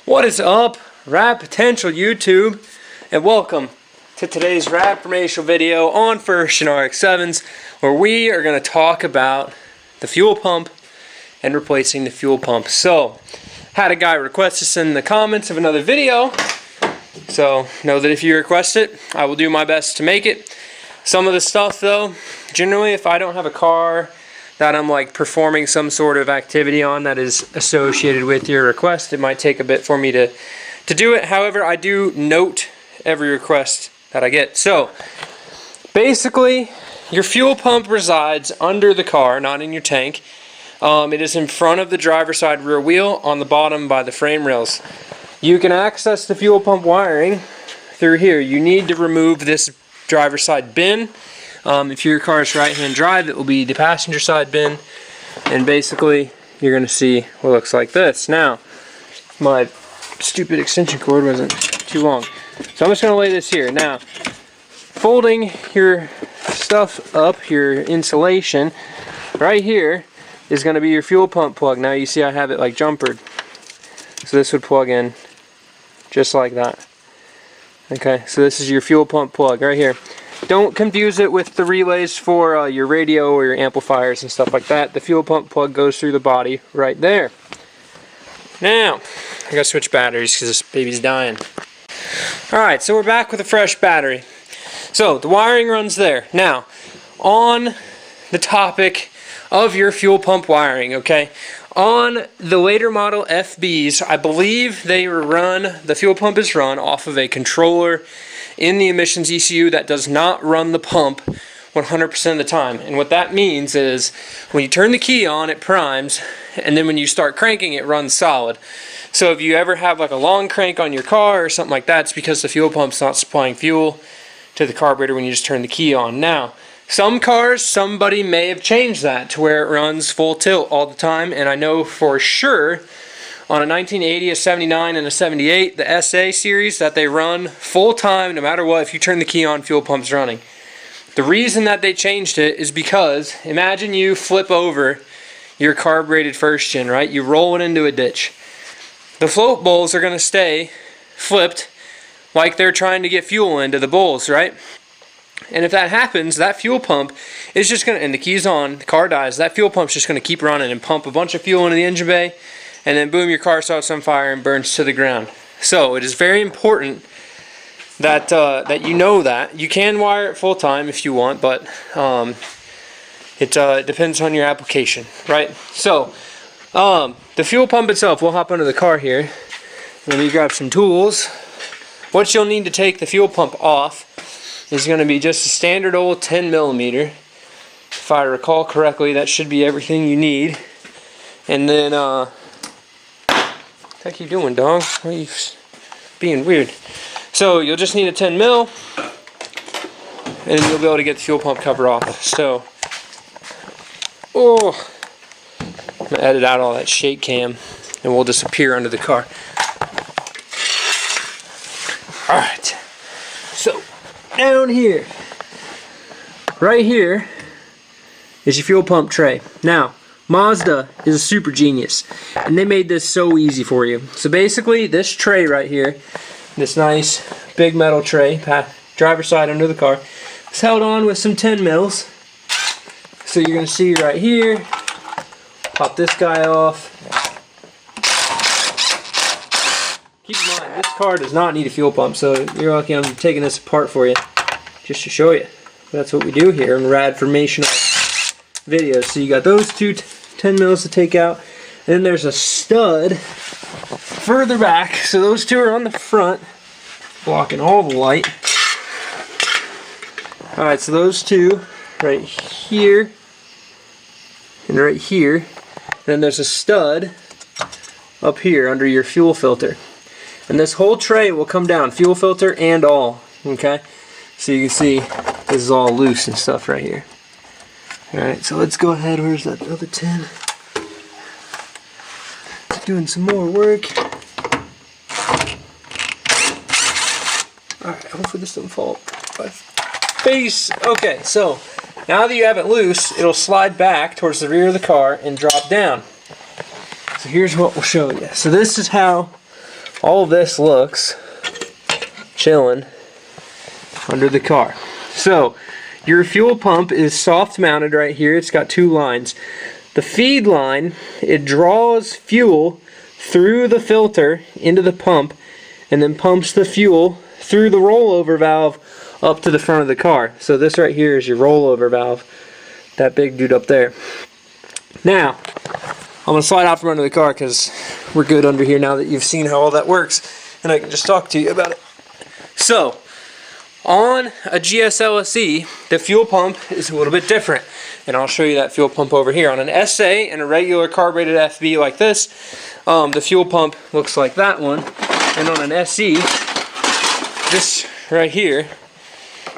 What is up, Rad Potential YouTube, and welcome to today's Rad informational video on first gen RX7s, where we are going to talk about the fuel pump and replacing the fuel pump. So, had a guy request this in the comments of another video, so know that if you request it, I will do my best to make it. Some of the stuff though, generally if I don't have a car that I'm like performing some sort of activity on that is associated with your request, it might take a bit for me to do it. However, I do note every request that I get. So basically, your fuel pump resides under the car, not in your tank. It is in front of the driver's side rear wheel, on the bottom by the frame rails. You can access the fuel pump wiring through here. You need to remove this driver's side bin. If your car is right-hand drive, it will be the passenger side bin, and basically you're going to see what looks like this. Now, my stupid extension cord wasn't too long, so I'm just going to lay this here. Now, folding your stuff up, your insulation, right here is going to be your fuel pump plug. Now you see I have it like jumpered, so this would plug in just like that. Okay, so this is your fuel pump plug right here. Don't confuse it with the relays for your radio or your amplifiers and stuff like that. The fuel pump plug goes through the body right there. Now, I gotta switch batteries because this baby's dying. Alright, so we're back with a fresh battery. So, the wiring runs there. Now, on the topic of your fuel pump wiring, okay? On the later model FBs, I believe the fuel pump is run off of a controller in the emissions ECU that does not run the pump 100% of the time. And what that means is when you turn the key on, it primes, and then when you start cranking, it runs solid. So if you ever have like a long crank on your car or something like that, it's because the fuel pump's not supplying fuel to the carburetor when you just turn the key on. Now, some cars, somebody may have changed that to where it runs full tilt all the time, and I know for sure on a 1980, a 79, and a 78, the SA series, that they run full time no matter what. If you turn the key on, fuel pump's running. The reason that they changed it is because imagine you flip over your carbureted first gen, right? You roll it into a ditch. The float bowls are going to stay flipped like they're trying to get fuel into the bowls, right? And if that happens, that fuel pump is just going to, and the key's on, the car dies, that fuel pump's just going to keep running and pump a bunch of fuel into the engine bay, and then boom, your car starts on fire and burns to the ground. So it is very important that that you know that. You can wire it full time if you want, but it depends on your application, right? So the fuel pump itself, we'll hop under the car here. Let me grab some tools. What you'll need to take the fuel pump off is going to be just a standard old 10 millimeter. If I recall correctly, that should be everything you need. And then, what the heck you doing, dog? Why are you being weird? So, you'll just need a 10 mil, and you'll be able to get the fuel pump cover off. So, I'm going to edit out all that shake cam, and we'll disappear under the car. Alright, so, down here, right here, is your fuel pump tray. Now, Mazda is a super genius, and they made this so easy for you. So basically, this tray right here, this nice big metal tray, driver's side under the car, is held on with some 10 mils. So you're going to see right here, pop this guy off. Keep in mind, this car does not need a fuel pump, so you're lucky I'm taking this apart for you, just to show you. That's what we do here in Rad informational videos. So you got those two 10 mils to take out, and then there's a stud further back. So those two are on the front, blocking all the light. Alright, so those two right here and right here. Then there's a stud up here under your fuel filter. And this whole tray will come down, fuel filter and all. Okay? So you can see this is all loose and stuff right here. Alright, so let's go ahead. Where's that other 10? Doing some more work. Alright, hopefully this doesn't fall off my face. Okay, so now that you have it loose, it'll slide back towards the rear of the car and drop down. So here's what we'll show you. So this is how all of this looks chilling under the car. So your fuel pump is soft mounted right here. It's got two lines. The feed line, it draws fuel through the filter into the pump and then pumps the fuel through the rollover valve up to the front of the car. So this right here is your rollover valve, that big dude up there. Now I'm going to slide out from under the car because we're good under here now that you've seen how all that works, and I can just talk to you about it. So on a GSLSE, the fuel pump is a little bit different, and I'll show you that fuel pump over here. On an SA and a regular carbureted FB like this, the fuel pump looks like that one, and on an SE, this right here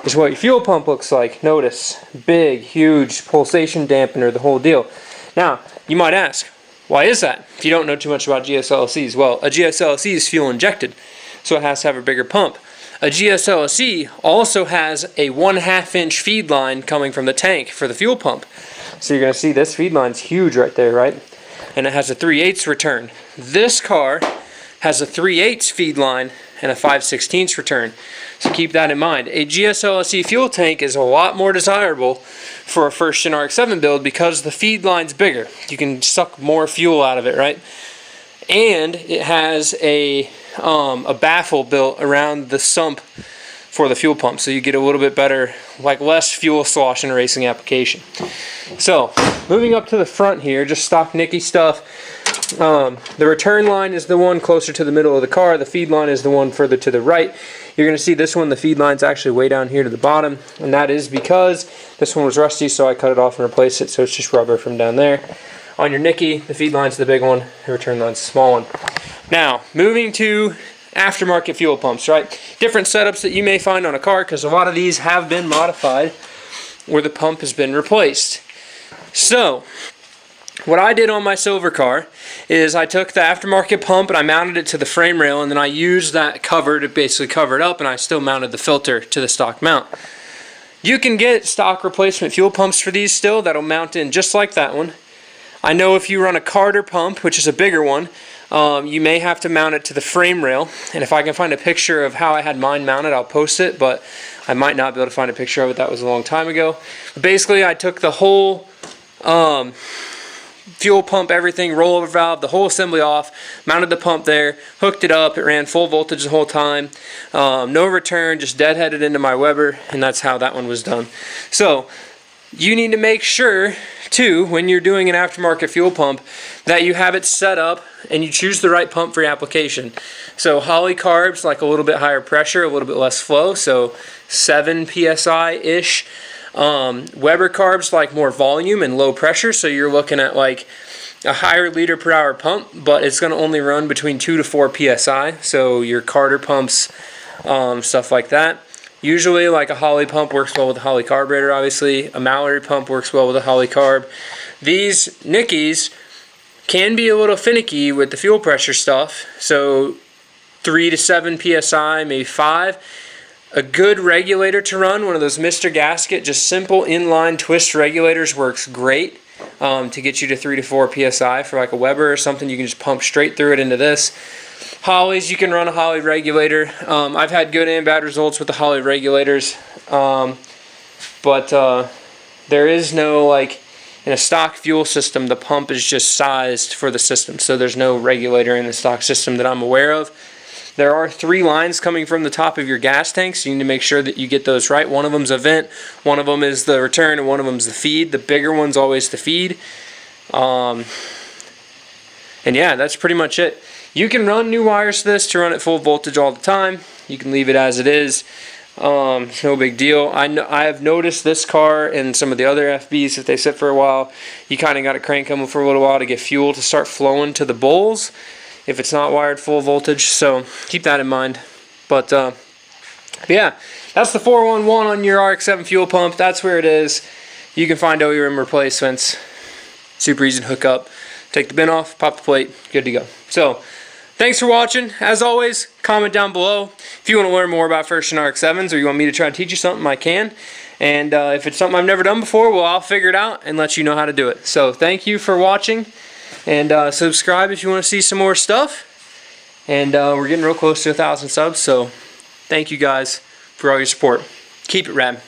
is what your fuel pump looks like. Notice, big, huge pulsation dampener, the whole deal. Now, you might ask, why is that? If you don't know too much about GSLSEs, well, a GSLSE is fuel injected, so it has to have a bigger pump. A GSLSE also has a 1/2 inch feed line coming from the tank for the fuel pump. So you're going to see this feed line's huge right there, right? And it has a 3/8 return. This car has a 3/8 feed line and a 5/16 return. So keep that in mind. A GSLSE fuel tank is a lot more desirable for a first-gen RX7 build because the feed line's bigger. You can suck more fuel out of it, right? And it has a baffle built around the sump for the fuel pump, so you get a little bit better, like less fuel slosh in a racing application. So moving up to the front here, just stock Nicky stuff. The return line is the one closer to the middle of the car. The feed line is the one further to the right. You're going to see this one, the feed line's actually way down here to the bottom, and that is because this one was rusty, so I cut it off and replaced it, so it's just rubber from down there. On your Nicky, the feed line's the big one, the return line's the small one. Now, moving to aftermarket fuel pumps, right? Different setups that you may find on a car, because a lot of these have been modified where the pump has been replaced. So, what I did on my silver car is I took the aftermarket pump and I mounted it to the frame rail, and then I used that cover to basically cover it up, and I still mounted the filter to the stock mount. You can get stock replacement fuel pumps for these still that'll mount in just like that one. I know if you run a Carter pump, which is a bigger one, you may have to mount it to the frame rail, and if I can find a picture of how I had mine mounted, I'll post it, but I might not be able to find a picture of it. That was a long time ago. But basically, I took the whole fuel pump, everything, rollover valve, the whole assembly off, mounted the pump there, hooked it up, it ran full voltage the whole time, no return, just deadheaded into my Weber, and that's how that one was done. So you need to make sure too, when you're doing an aftermarket fuel pump, that you have it set up and you choose the right pump for your application. So Holley carbs, like a little bit higher pressure, a little bit less flow, so 7 psi-ish. Weber carbs, like more volume and low pressure, so you're looking at like a higher liter per hour pump, but it's going to only run between 2 to 4 psi, so your Carter pumps, stuff like that. Usually, like a Holley pump works well with a Holley carburetor, obviously. A Mallory pump works well with a Holley carb. These Nickies can be a little finicky with the fuel pressure stuff, so 3 to 7 psi, maybe 5. A good regulator to run, one of those Mr. Gasket, just simple inline twist regulators, works great to get you to 3 to 4 psi for like a Weber or something. You can just pump straight through it into this. Hollies, you can run a Holley regulator. I've had good and bad results with the Holley regulators, but there is no, like, in a stock fuel system, the pump is just sized for the system, so there's no regulator in the stock system that I'm aware of. There are 3 lines coming from the top of your gas tank, so you need to make sure that you get those right. One of them's a vent, one of them is the return, and one of them's the feed. The bigger one's always the feed. And yeah, that's pretty much it. You can run new wires to this to run at full voltage all the time. You can leave it as it is. It's no big deal. I have noticed this car and some of the other FBs, if they sit for a while, you kind of got to crank them for a little while to get fuel to start flowing to the bowls if it's not wired full voltage, so keep that in mind. But yeah, that's the 411 on your RX7 fuel pump. That's where it is. You can find OEM replacements. Super easy to hook up. Take the bin off, pop the plate, good to go. So thanks for watching. As always, comment down below if you want to learn more about first-gen RX7s or you want me to try to teach you something. I can. And if it's something I've never done before, well, I'll figure it out and let you know how to do it. So thank you for watching, and subscribe if you want to see some more stuff. And we're getting real close to 1,000 subs, so thank you guys for all your support. Keep it rad.